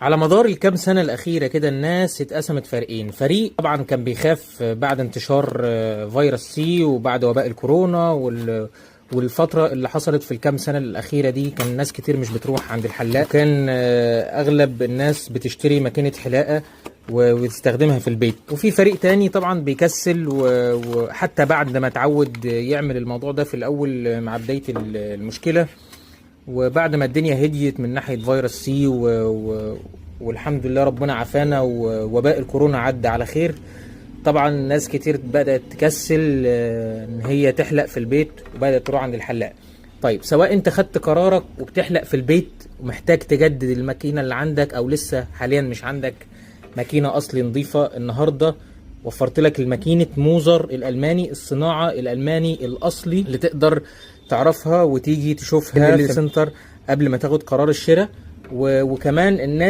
على مدار الكام سنة الأخيرة كده الناس اتقسمت فريقين. فريق طبعا كان بيخاف بعد انتشار فيروس سي وبعد وباء الكورونا والفترة اللي حصلت في الكام سنة الأخيرة دي، كان ناس كتير مش بتروح عند الحلاق، وكان أغلب الناس بتشتري ماكينة حلاقة وتستخدمها في البيت. وفي فريق تاني طبعا بيكسل وحتى بعد ما اتعود يعمل الموضوع ده في الأول مع بداية المشكلة، وبعد ما الدنيا هديت من ناحية فيروس سي والحمد لله ربنا عافانا ووباء الكورونا عدى على خير، طبعا ناس كتير بدأت تكسل ان هي تحلق في البيت وبدأت تروح عند الحلاق. طيب، سواء انت خدت قرارك وبتحلق في البيت ومحتاج تجدد الماكينة اللي عندك، او لسه حاليا مش عندك ماكينة اصلي نظيفة، النهاردة وفرت لك الماكينة موزر الألماني، الصناعة الألماني الأصلي اللي تقدر تعرفها وتيجي تشوفها في السنتر قبل ما تاخد قرار الشراء. وكمان الناس